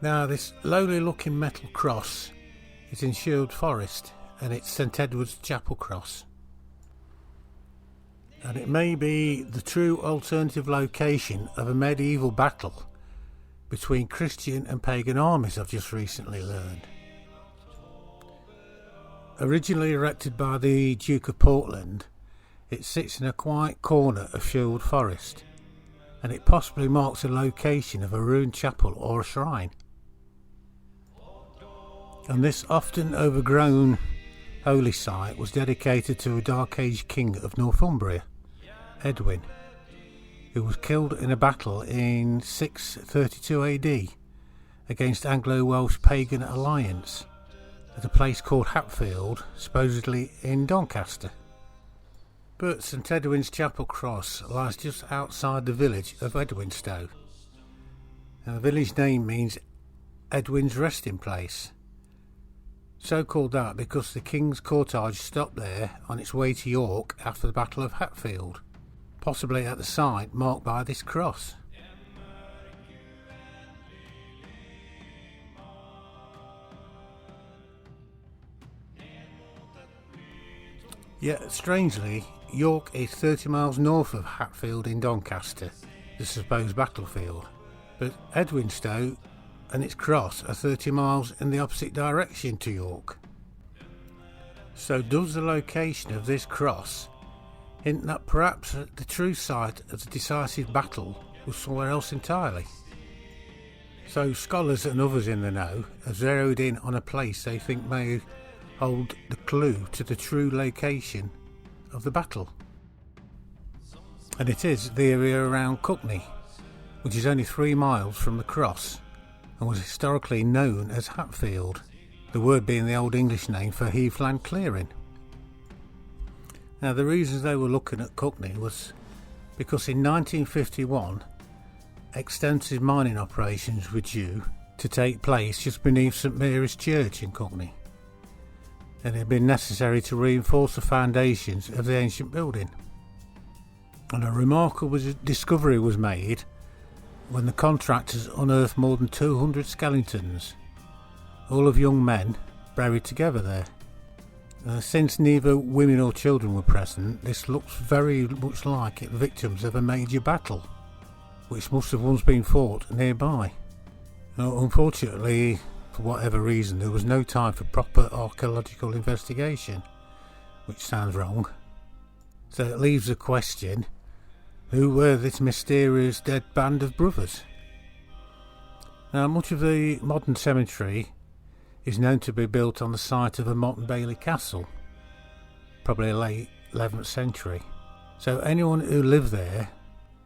Now this lowly looking metal cross is in Sherwood Forest, and it's St Edward's Chapel cross. And it may be the true alternative location of a medieval battle between Christian and pagan armies, I've just recently learned. Originally erected by the Duke of Portland, it sits in a quiet corner of Sherwood Forest, and it possibly marks the location of a ruined chapel or a shrine. And this often overgrown holy site was dedicated to a Dark Age King of Northumbria, Edwin, who was killed in a battle in 632 AD against Anglo-Welsh pagan alliance at a place called Hatfield, supposedly in Doncaster. But St Edwin's Chapel Cross lies just outside the village of Edwinstowe, and the village name means Edwin's resting place. So called that because the King's cortege stopped there on its way to York after the Battle of Hatfield, possibly at the site marked by this cross. Yet, strangely, York is 30 miles north of Hatfield in Doncaster, the supposed battlefield, but Edwinstowe and its cross are 30 miles in the opposite direction to York. So does the location of this cross hint that perhaps the true site of the decisive battle was somewhere else entirely? So scholars and others in the know have zeroed in on a place they think may hold the clue to the true location of the battle. And it is the area around Cuckney, which is only 3 miles from the cross and was historically known as Hatfield, the word being the Old English name for heathland clearing. Now the reasons they were looking at Cuckney was because in 1951 extensive mining operations were due to take place just beneath St Mary's Church in Cuckney, and it had been necessary to reinforce the foundations of the ancient building. And a remarkable discovery was made when the contractors unearthed more than 200 skeletons, all of young men buried together there. Since neither women or children were present, this looks very much like victims of a major battle, which must have once been fought nearby. Unfortunately, for whatever reason, there was no time for proper archaeological investigation, which sounds wrong. So it leaves the question, who were this mysterious dead band of brothers? Now, much of the modern cemetery is known to be built on the site of a Motte and Bailey castle, probably late 11th century. So anyone who lived there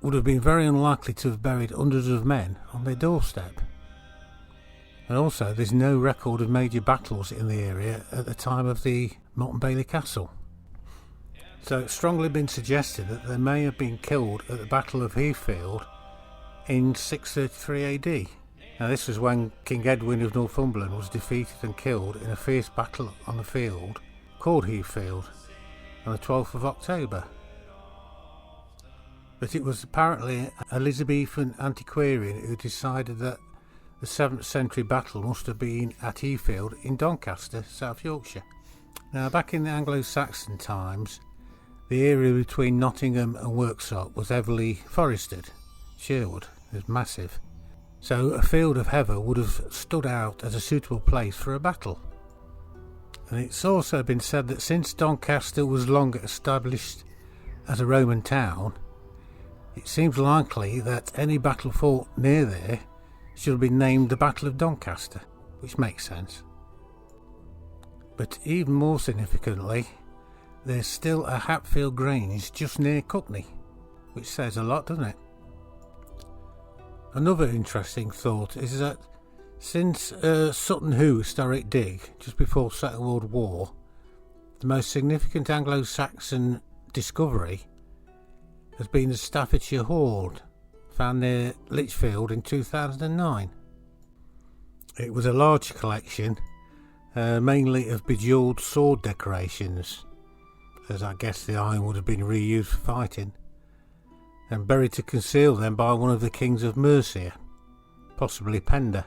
would have been very unlikely to have buried hundreds of men on their doorstep. And also there's no record of major battles in the area at the time of the Motte and Bailey castle. So it's strongly been suggested that they may have been killed at the Battle of Heathfield in 633 AD. Now this was when King Edwin of Northumberland was defeated and killed in a fierce battle on the field called Heathfield on the 12th of October. But it was apparently an Elizabethan antiquarian who decided that the 7th century battle must have been at Heathfield in Doncaster, South Yorkshire. Now back in the Anglo-Saxon times, the area between Nottingham and Worksop was heavily forested. Sherwood was massive, so a field of heather would have stood out as a suitable place for a battle. And it's also been said that since Doncaster was longer established as a Roman town, it seems likely that any battle fought near there should have been named the Battle of Doncaster, which makes sense. But even more significantly, there's still a Hatfield Grange just near Cuckney, which says a lot, doesn't it? Another interesting thought is that since Sutton Hoo historic dig just before the Second World War, the most significant Anglo-Saxon discovery has been the Staffordshire hoard found near Lichfield in 2009. It was a large collection, mainly of bejewelled sword decorations, as I guess the iron would have been reused for fighting, and buried to conceal them by one of the kings of Mercia, possibly Penda.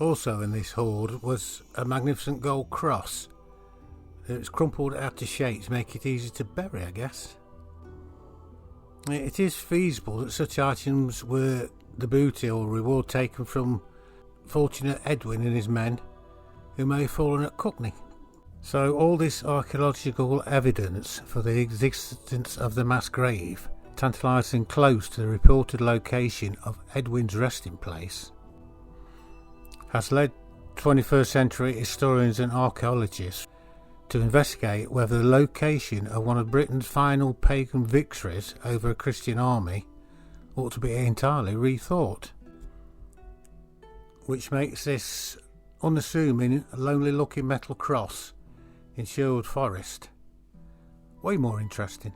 Also in this hoard was a magnificent gold cross. It's crumpled out to shape to make it easy to bury, I guess. It is feasible that such items were the booty or reward taken from fortunate Edwin and his men, who may have fallen at Cuckney. So all this archaeological evidence for the existence of the mass grave, tantalising close to the reported location of Edwin's resting place, has led 21st century historians and archaeologists to investigate whether the location of one of Britain's final pagan victories over a Christian army ought to be entirely rethought. Which makes this unassuming, lonely looking metal cross in Sherwood Forest way more interesting.